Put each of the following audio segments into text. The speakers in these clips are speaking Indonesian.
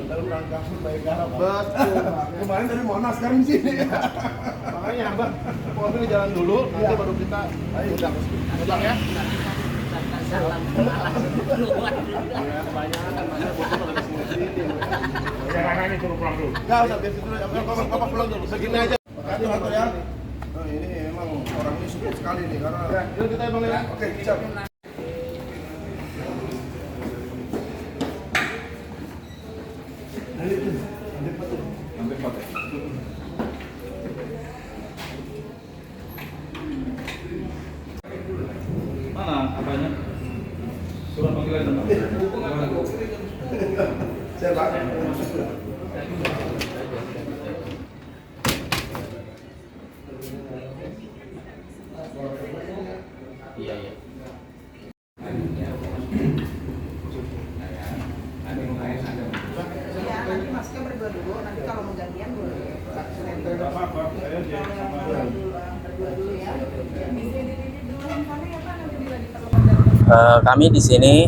dalam rangka Bayangkara. Betul. Kemarin dari Monas, sekarang di sini. Makanya Abang, mobil jalan dulu, nanti baru kita udah ya. Salam kenalan duluan. Ya, banyak kan mana bocor pada sini. Jangan ini turun pulang dulu. Enggak usah biar dulu. Bapak pulang dulu. Begini aja. Makasih Mas ya. Nah, ini emang orang ini support sekali nih karena yuk kita Bang ya. Oke, siap. Mana apanya? Surat panggilan datang. Siap, Pak. Iya, iya. Ya, nanti masnya berdua dulu, nanti kalau mau gantian boleh. Enggak apa-apa, saya jadi sama Berdua dulu ya. Kami di sini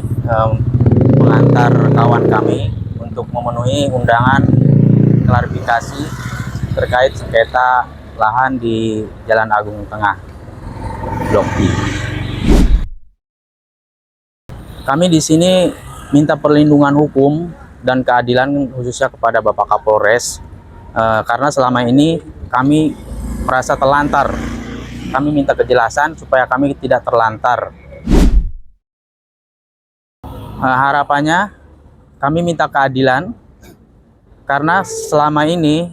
mengantar kawan kami untuk memenuhi undangan klarifikasi terkait sengketa lahan di Jalan Agung Tengah, Blok I. Kami di sini minta perlindungan hukum dan keadilan khususnya kepada Bapak Kapolres karena selama ini kami merasa terlantar. Kami minta kejelasan supaya kami tidak terlantar. Harapannya kami minta keadilan karena selama ini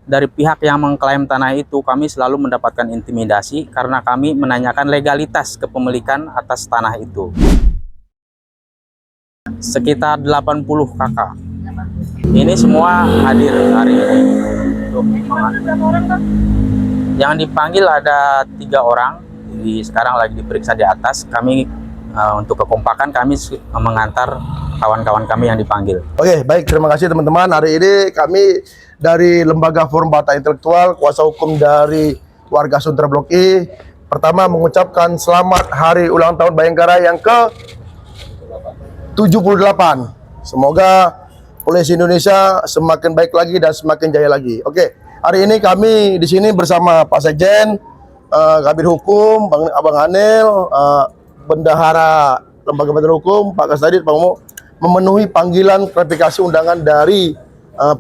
dari pihak yang mengklaim tanah itu kami selalu mendapatkan intimidasi karena kami menanyakan legalitas kepemilikan atas tanah itu. Sekitar 80 kakak. Ini semua hadir hari ini. Yang dipanggil ada 3 orang. Sekarang lagi diperiksa di atas. Kami untuk kekompakan kami mengantar kawan-kawan kami yang dipanggil. Oke, baik, terima kasih teman-teman. Hari ini kami dari Lembaga Forum Bata Intelektual, kuasa hukum dari warga Sunter Blok I, pertama mengucapkan selamat hari ulang tahun Bayangkara yang ke-78. Semoga polisi Indonesia semakin baik lagi dan semakin jaya lagi. Oke, hari ini kami di sini bersama Pak Sekjen, Kabid Hukum, Abang Anil, Bendahara Lembaga Bantuan Hukum, Pak Kasdadit, Pak Umu, memenuhi panggilan klarifikasi undangan dari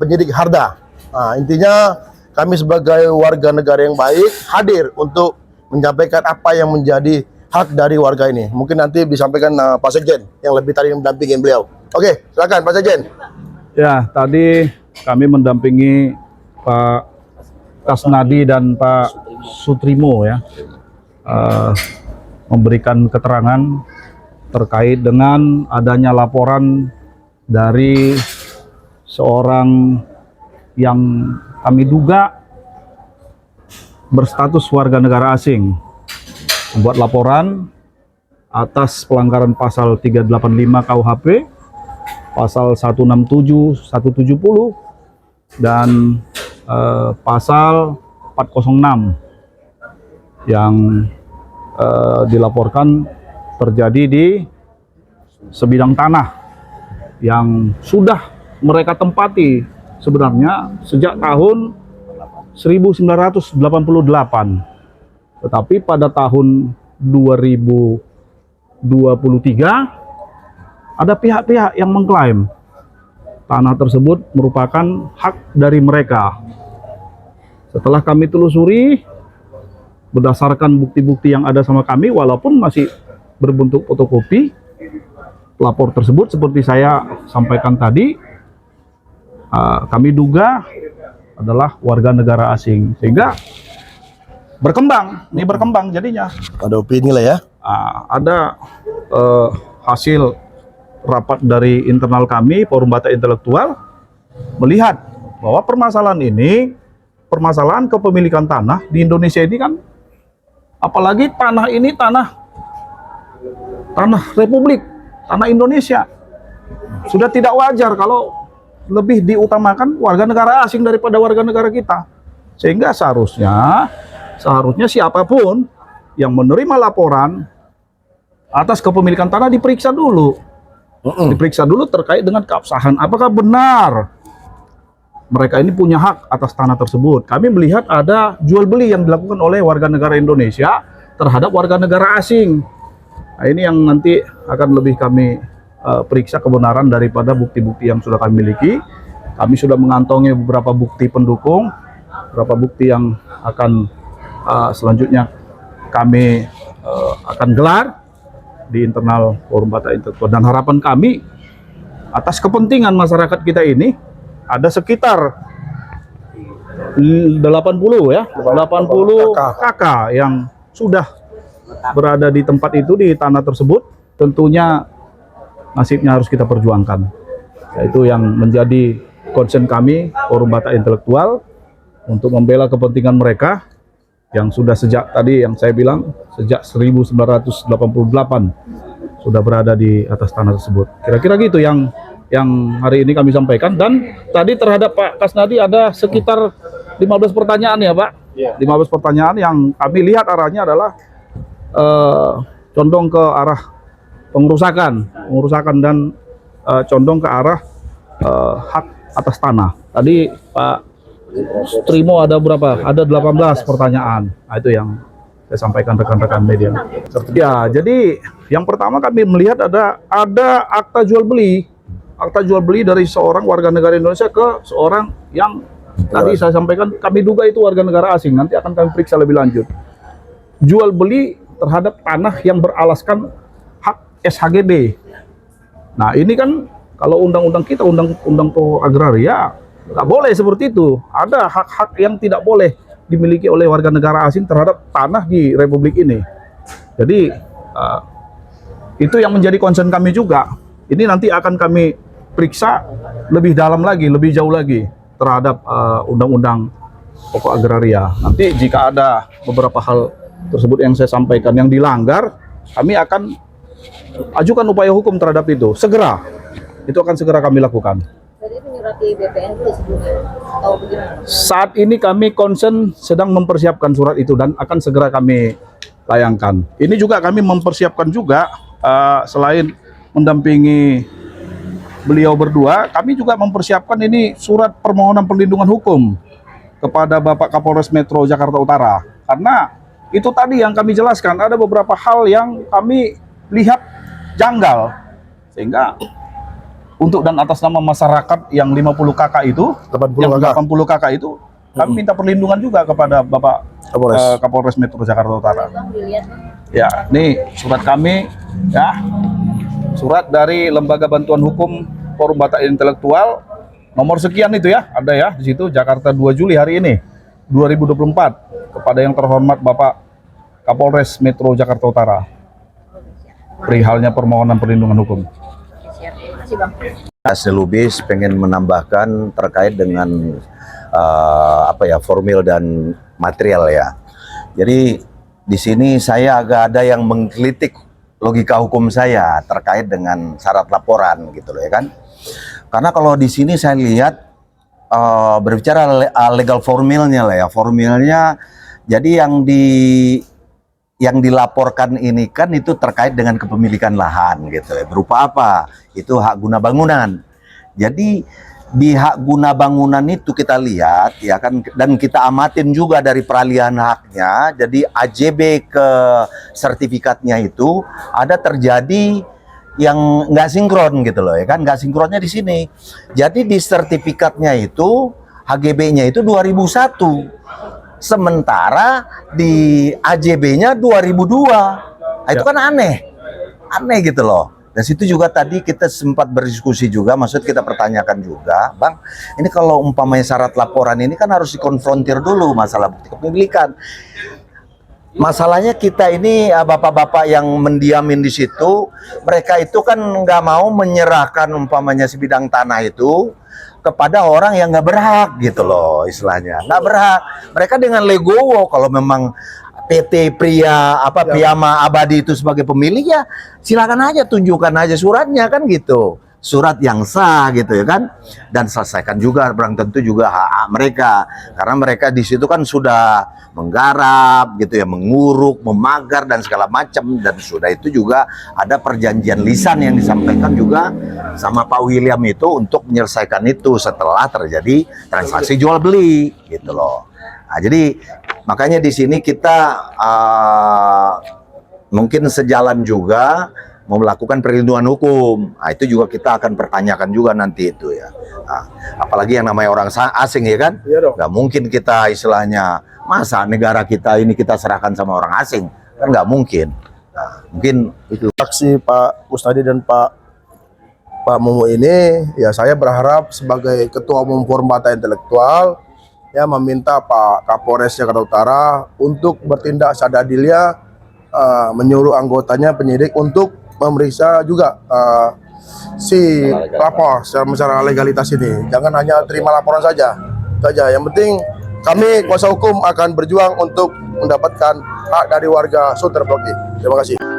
penyidik Harda. Nah, intinya kami sebagai warga negara yang baik hadir untuk menyampaikan apa yang menjadi hak dari warga ini. Mungkin nanti disampaikan Pak Sekjen yang lebih tadi mendampingin beliau. Oke, silakan Pak Sekjen. Ya, tadi kami mendampingi Pak Kasnadi dan Pak Sutrimo ya, memberikan keterangan terkait dengan adanya laporan dari seorang yang kami duga berstatus warga negara asing membuat laporan atas pelanggaran pasal 385 KUHP, pasal 167, 170 dan pasal 406 yang dilaporkan terjadi di sebidang tanah yang sudah mereka tempati sebenarnya sejak tahun 1988, tetapi pada tahun 2023 ada pihak-pihak yang mengklaim tanah tersebut merupakan hak dari mereka. Setelah kami telusuri berdasarkan bukti-bukti yang ada sama kami, walaupun masih berbentuk fotokopi, pelapor tersebut seperti saya sampaikan tadi, kami duga adalah warga negara asing, sehingga berkembang jadinya. Ada opini lah ya. Ada hasil rapat dari internal kami, Forum Bata Intelektual, melihat bahwa permasalahan kepemilikan tanah di Indonesia ini kan, apalagi tanah ini tanah Republik, tanah Indonesia, sudah tidak wajar kalau lebih diutamakan warga negara asing daripada warga negara kita. Sehingga seharusnya siapapun yang menerima laporan atas kepemilikan tanah diperiksa dulu. Diperiksa dulu terkait dengan keabsahan. Apakah benar mereka ini punya hak atas tanah tersebut? Kami melihat ada jual beli yang dilakukan oleh warga negara Indonesia terhadap warga negara asing. Nah, ini yang nanti akan lebih kami periksa kebenaran daripada bukti-bukti yang sudah kami miliki. Kami sudah mengantongi beberapa bukti pendukung, beberapa bukti yang akan selanjutnya kami akan gelar di internal Forum Batak Intelektual. Dan harapan kami atas kepentingan masyarakat kita ini ada sekitar 80 ya, 80 kakak yang sudah berada di tempat itu, di tanah tersebut. Tentunya nasibnya harus kita perjuangkan. Yaitu yang menjadi concern kami Forum Batak Intelektual untuk membela kepentingan mereka yang sudah sejak tadi yang saya bilang sejak 1988 sudah berada di atas tanah tersebut. Kira-kira gitu yang hari ini kami sampaikan. Dan tadi terhadap Pak Kasnadi ada sekitar 15 pertanyaan ya Pak. 15 pertanyaan yang kami lihat arahnya adalah condong ke arah pengerusakan dan condong ke arah hak atas tanah. Tadi Pak Trimo ada berapa? Ada 18 pertanyaan. Nah, itu yang saya sampaikan rekan-rekan media. Ya, jadi yang pertama kami melihat ada akta jual beli. Akta jual beli dari seorang warga negara Indonesia ke seorang yang tadi saya sampaikan kami duga itu warga negara asing. Nanti akan kami periksa lebih lanjut. Jual beli terhadap tanah yang beralaskan hak SHGB. Nah, ini kan kalau undang-undang kita, undang-undang agraria, nggak boleh seperti itu. Ada hak-hak yang tidak boleh dimiliki oleh warga negara asing terhadap tanah di Republik ini. Jadi itu yang menjadi concern kami juga. Ini nanti akan kami periksa lebih dalam lagi, lebih jauh lagi terhadap undang-undang pokok agraria. Nanti jika ada beberapa hal tersebut yang saya sampaikan yang dilanggar, kami akan ajukan upaya hukum terhadap itu. Segera. Itu akan segera kami lakukan. Jadi menyurati BPN dulu sebelumnya atau bagaimana? Saat ini kami concern sedang mempersiapkan surat itu dan akan segera kami layangkan. Ini juga kami mempersiapkan juga selain mendampingi beliau berdua, kami juga mempersiapkan ini surat permohonan perlindungan hukum kepada Bapak Kapolres Metro Jakarta Utara. Karena itu tadi yang kami jelaskan, ada beberapa hal yang kami lihat janggal. Sehingga untuk dan atas nama masyarakat yang 50 kakak itu, 80 kakak itu, kami minta perlindungan juga kepada Bapak Kapolres Metro Jakarta Utara. Bang, dilihat. Ya, ini surat kami, ya, surat dari Lembaga Bantuan Hukum Forum Batak Intelektual, nomor sekian itu ya, ada ya di situ, Jakarta 2 Juli hari ini, 2024, kepada yang terhormat Bapak Kapolres Metro Jakarta Utara, perihalnya permohonan perlindungan hukum. Selubis pengen menambahkan terkait dengan formil dan material ya. Jadi di sini saya agak ada yang mengkritik logika hukum saya terkait dengan syarat laporan gitu loh ya kan. Karena kalau di sini saya lihat berbicara legal formilnya lah ya, formilnya jadi yang dilaporkan ini kan itu terkait dengan kepemilikan lahan gitu ya. Berupa apa? Itu hak guna bangunan. Jadi di hak guna bangunan itu kita lihat ya kan, dan kita amatin juga dari peralihan haknya. Jadi AJB ke sertifikatnya itu ada terjadi yang nggak sinkron gitu loh ya kan, nggak sinkronnya di sini. Jadi di sertifikatnya itu HGB-nya itu 2001. Sementara di AJB-nya 2002. Nah, itu kan aneh gitu loh. Dan situ juga tadi kita sempat berdiskusi juga, maksud kita pertanyakan juga, Bang, ini kalau umpamanya syarat laporan ini kan harus dikonfrontir dulu masalah bukti kepemilikan. Masalahnya kita ini bapak-bapak yang mendiamin di situ, mereka itu kan nggak mau menyerahkan umpamanya sebidang tanah itu kepada orang yang nggak berhak gitu loh, istilahnya nggak berhak. Mereka dengan legowo kalau memang PT Priyama Abadi itu sebagai pemilik ya silakan aja, tunjukkan aja suratnya kan gitu. surat yang sah gitu ya kan, dan selesaikan juga barang tentu juga hak-hak mereka, karena mereka di situ kan sudah menggarap gitu ya, menguruk, memagar dan segala macam, dan sudah itu juga ada perjanjian lisan yang disampaikan juga sama Pak William itu untuk menyelesaikan itu setelah terjadi transaksi jual beli gitu loh. Nah, jadi makanya di sini kita mungkin sejalan juga mau melakukan perlindungan hukum. Nah, itu juga kita akan pertanyakan juga nanti itu ya. Nah, apalagi yang namanya orang asing ya kan? Iya dong. Nggak mungkin kita istilahnya masa negara kita ini kita serahkan sama orang asing, kan nggak mungkin. Nah, mungkin itu. Saksi Pak Kusnadi dan Pak Mumu ini, ya saya berharap sebagai Ketua Umum Forum Bata Intelektual ya meminta Pak Kapolres Jakarta Utara untuk bertindak seadil-adilnya, menyuruh anggotanya penyidik untuk memeriksa juga si lapor secara legalitas ini. Jangan hanya terima laporan saja. Itu aja. Yang penting kami kuasa hukum akan berjuang untuk mendapatkan hak dari warga Sunter Blok I. Terima kasih.